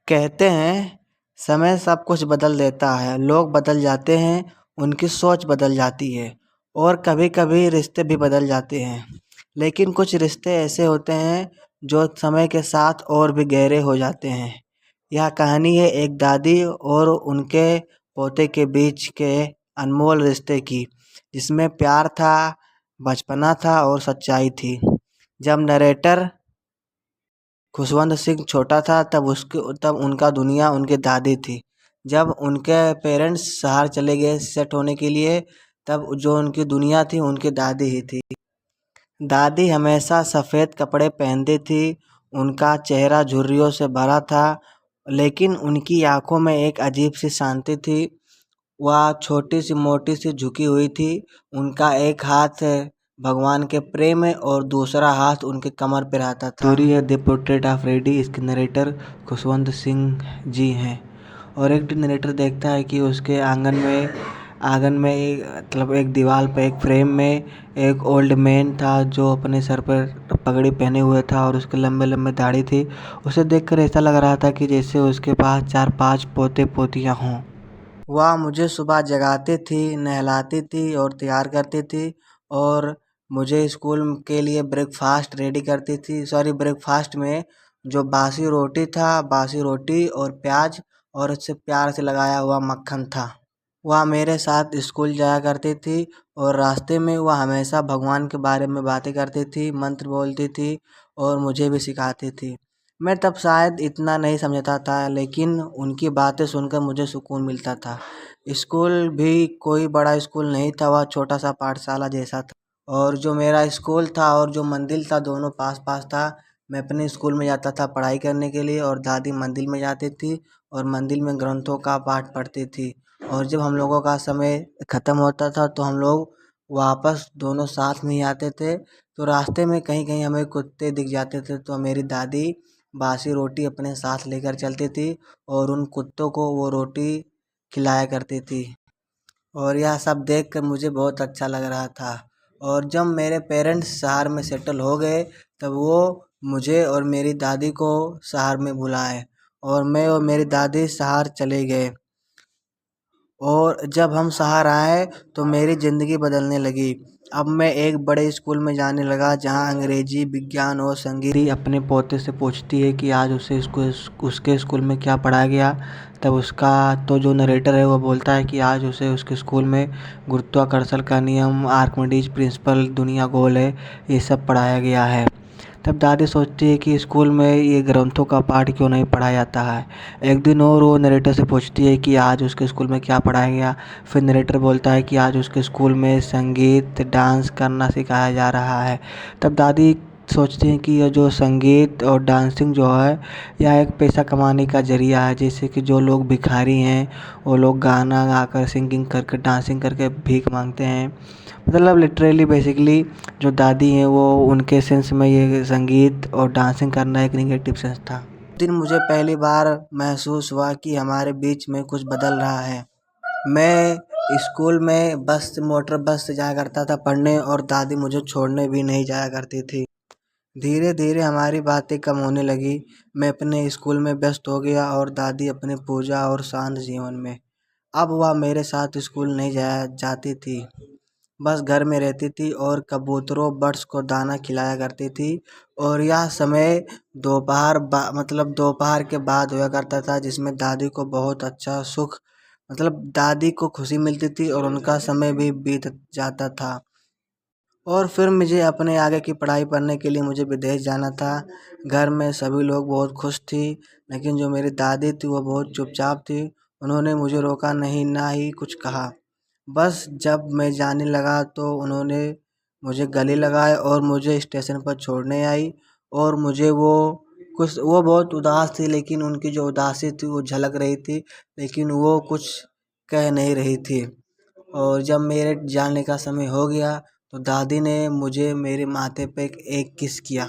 कहते हैं समय सब कुछ बदल देता है। लोग बदल जाते हैं, उनकी सोच बदल जाती है और कभी-कभी रिश्ते भी बदल जाते हैं। लेकिन कुछ रिश्ते ऐसे होते हैं जो समय के साथ और भी गहरे हो जाते हैं। यह कहानी है एक दादी और उनके पोते के बीच के अनमोल रिश्ते की, जिसमें प्यार था, बचपना था और सच्चाई थी। जब नरेटर खुशवंत सिंह छोटा था तब उनका दुनिया उनकी दादी थी। जब उनके पेरेंट्स शहर चले गए सेट होने के लिए, तब जो उनकी दुनिया थी उनकी दादी ही थी। दादी हमेशा सफ़ेद कपड़े पहनती थी, उनका चेहरा झुर्रियों से भरा था, लेकिन उनकी आंखों में एक अजीब सी शांति थी। वह छोटी सी मोटी सी झुकी हुई थी। उनका एक हाथ भगवान के प्रेम में और दूसरा हाथ उनके कमर पे रहता था। स्टोरी है द पोर्ट्रेट ऑफ रेडी। इसके नरेटर खुशवंत सिंह जी हैं। और एक दिन नरेटर देखता है कि उसके आंगन में मतलब एक दीवार पे एक फ्रेम में एक ओल्ड मैन था जो अपने सर पर पगड़ी पहने हुए था और उसके लंबे लंबे दाढ़ी थी। उसे देखकर ऐसा लग रहा था कि जैसे उसके पास 4-5 पोते पोतियाँ हों। वह मुझे सुबह जगाती थी, नहलाती थी और तैयार करती थी और मुझे स्कूल के लिए ब्रेकफास्ट रेडी करती थी। ब्रेकफास्ट में जो बासी रोटी और प्याज और उससे प्यार से लगाया हुआ मक्खन था। वह मेरे साथ स्कूल जाया करती थी और रास्ते में वह हमेशा भगवान के बारे में बातें करती थी, मंत्र बोलती थी और मुझे भी सिखाती थी। मैं तब शायद इतना नहीं समझता था, लेकिन उनकी बातें सुनकर मुझे सुकून मिलता था। स्कूल भी कोई बड़ा स्कूल नहीं था, वह छोटा सा पाठशाला जैसा था। और जो मेरा स्कूल था और जो मंदिर था दोनों पास पास था। मैं अपने स्कूल में जाता था पढ़ाई करने के लिए और दादी मंदिर में जाती थी और मंदिर में ग्रंथों का पाठ पढ़ती थी। और जब हम लोगों का समय ख़त्म होता था तो हम लोग वापस दोनों साथ में ही आते थे। तो रास्ते में कहीं कहीं हमें कुत्ते दिख जाते थे तो मेरी दादी बासी रोटी अपने साथ लेकर चलती थी और उन कुत्तों को वो रोटी खिलाया करती थी। और यह सब देख कर मुझे बहुत अच्छा लग रहा था। और जब मेरे पेरेंट्स शहर में सेटल हो गए तब वो मुझे और मेरी दादी को शहर में बुलाए और मैं और मेरी दादी शहर चले गए। और जब हम शहर आए तो मेरी ज़िंदगी बदलने लगी। अब मैं एक बड़े स्कूल में जाने लगा जहाँ अंग्रेजी, विज्ञान और संगीत। अपने पोते से पूछती है कि आज उसके स्कूल में क्या पढ़ाया गया। तब उसका तो जो नरेटर है वो बोलता है कि आज उसे उसके स्कूल में गुरुत्वाकर्षण का नियम, आर्किमिडीज प्रिंसिपल, दुनिया गोल है, ये सब पढ़ाया गया है। तब दादी सोचती है कि स्कूल में ये ग्रंथों का पाठ क्यों नहीं पढ़ाया जाता है। एक दिन और वो नरेटर से पूछती है कि आज उसके स्कूल में क्या पढ़ाया गया। फिर नरेटर बोलता है कि आज उसके स्कूल में संगीत, डांस करना सिखाया जा रहा है। तब दादी सोचती हैं कि ये जो संगीत और डांसिंग जो है यह एक पैसा कमाने का ज़रिया है। जैसे कि जो लोग भिखारी हैं वो लोग गाना गाकर, सिंगिंग करके, डांसिंग करके भीख मांगते हैं। मतलब लिटरली बेसिकली जो दादी हैं वो उनके सेंस में ये संगीत और डांसिंग करना एक निगेटिव सेंस था। दिन मुझे पहली बार महसूस हुआ कि हमारे बीच में कुछ बदल रहा है। मैं स्कूल में मोटर बस से जाया करता था पढ़ने और दादी मुझे छोड़ने भी नहीं जाया करती थी। धीरे धीरे हमारी बातें कम होने लगी। मैं अपने स्कूल में व्यस्त हो गया और दादी अपने पूजा और शांत जीवन में। अब वह मेरे साथ स्कूल नहीं जाया जाती थी, बस घर में रहती थी और कबूतरों बर्ड्स को दाना खिलाया करती थी। और यह समय दोपहर के बाद हुआ करता था, जिसमें दादी को बहुत अच्छा सुख, मतलब दादी को खुशी मिलती थी और उनका समय भी बीत जाता था। और फिर मुझे अपने आगे की पढ़ाई पढ़ने के लिए मुझे विदेश जाना था। घर में सभी लोग बहुत खुश थी, लेकिन जो मेरी दादी थी वो बहुत चुपचाप थी। उन्होंने मुझे रोका नहीं, ना ही कुछ कहा। बस जब मैं जाने लगा तो उन्होंने मुझे गले लगाए और मुझे स्टेशन पर छोड़ने आई। और मुझे वो बहुत उदास थी, लेकिन उनकी जो उदासी थी वो झलक रही थी, लेकिन वो कुछ कह नहीं रही थी। और जब मेरे जाने का समय हो गया तो दादी ने मुझे मेरे माथे पे एक किस किया।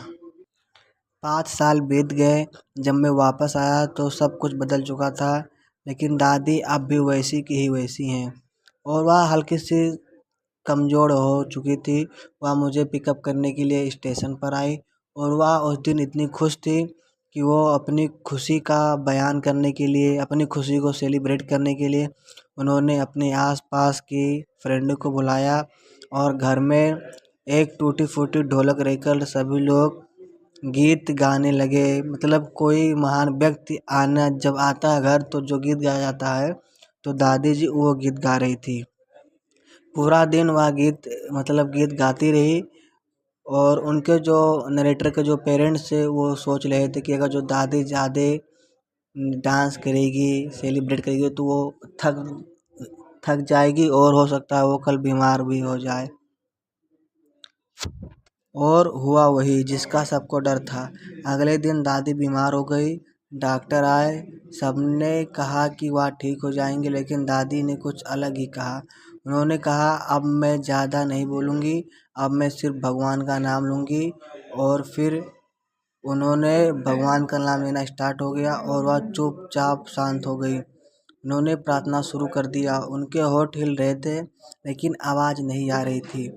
5 साल बीत गए। जब मैं वापस आया तो सब कुछ बदल चुका था, लेकिन दादी अब भी वैसी की ही वैसी हैं। और वह हल्की सी कमज़ोर हो चुकी थी। वह मुझे पिकअप करने के लिए स्टेशन पर आई और वह उस दिन इतनी खुश थी कि वो अपनी खुशी का बयान करने के लिए, अपनी खुशी को सेलिब्रेट करने के लिए उन्होंने अपने आसपास की फ्रेंड को बुलाया और घर में एक टूटी फूटी ढोलक लेकर सभी लोग गीत गाने लगे। मतलब कोई महान व्यक्ति आना जब आता है घर तो जो गीत गाया जाता है, तो दादी जी वो गीत गा रही थी। पूरा दिन वह गीत गाती रही और उनके जो नरेटर के जो पेरेंट्स थे वो सोच रहे थे कि अगर जो दादी ज़्यादा डांस करेगी, सेलिब्रेट करेगी तो वो थक थक जाएगी और हो सकता है वो कल बीमार भी हो जाए। और हुआ वही जिसका सबको डर था। अगले दिन दादी बीमार हो गई। डॉक्टर आए, सबने कहा कि वह ठीक हो जाएंगे, लेकिन दादी ने कुछ अलग ही कहा। उन्होंने कहा अब मैं ज़्यादा नहीं बोलूँगी, अब मैं सिर्फ भगवान का नाम लूँगी। और फिर उन्होंने भगवान का नाम लेना स्टार्ट हो गया और वह चुपचाप शांत हो गई। उन्होंने प्रार्थना शुरू कर दिया। उनके होंठ हिल रहे थे लेकिन आवाज़ नहीं आ रही थी।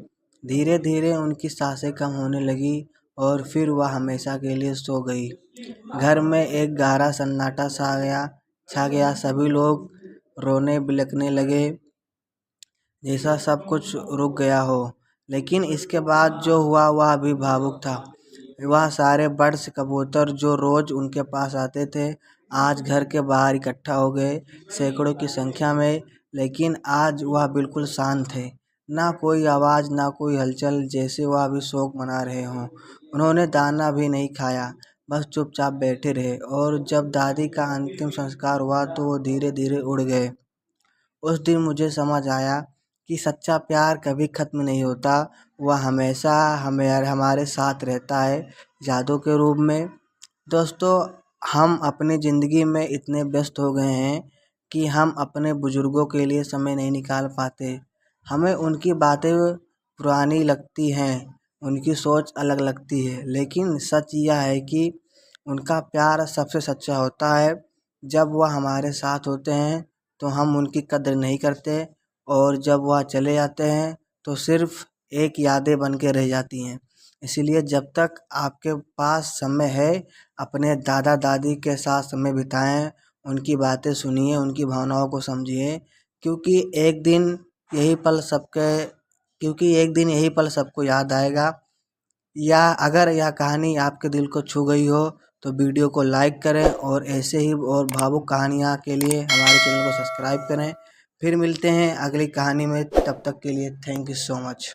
धीरे धीरे उनकी सांसें कम होने लगी और फिर वह हमेशा के लिए सो गई। घर में एक गहरा सन्नाटा छा गया। सभी लोग रोने बिलखने लगे जैसा सब कुछ रुक गया हो। लेकिन इसके बाद जो हुआ वह भी भावुक था। वह सारे बर्ड्स कबूतर जो रोज उनके पास आते थे आज घर के बाहर इकट्ठा हो गए, सैकड़ों की संख्या में। लेकिन आज वह बिल्कुल शांत थे, ना कोई आवाज़ ना कोई हलचल, जैसे वह भी शोक मना रहे हों। उन्होंने दाना भी नहीं खाया, बस चुपचाप बैठे रहे। और जब दादी का अंतिम संस्कार हुआ तो वो धीरे धीरे उड़ गए। उस दिन मुझे समझ आया कि सच्चा प्यार कभी ख़त्म नहीं होता, वह हमेशा हमारे साथ रहता है, यादों के रूप में। दोस्तों, हम अपनी ज़िंदगी में इतने व्यस्त हो गए हैं कि हम अपने बुज़ुर्गों के लिए समय नहीं निकाल पाते। हमें उनकी बातें पुरानी लगती हैं, उनकी सोच अलग लगती है, लेकिन सच यह है कि उनका प्यार सबसे सच्चा होता है। जब वह हमारे साथ होते हैं तो हम उनकी कदर नहीं करते, और जब वह चले जाते हैं तो सिर्फ एक यादें बन के रह जाती हैं। इसीलिए जब तक आपके पास समय है, अपने दादा दादी के साथ समय बिताएं, उनकी बातें सुनिए, उनकी भावनाओं को समझिए, क्योंकि एक दिन यही पल सबके क्योंकि एक दिन यही पल सबको याद आएगा। या अगर यह कहानी आपके दिल को छू गई हो तो वीडियो को लाइक करें और ऐसे ही और भावुक कहानियाँ के लिए हमारे चैनल को सब्सक्राइब करें। फिर मिलते हैं अगली कहानी में, तब तक के लिए थैंक यू सो मच।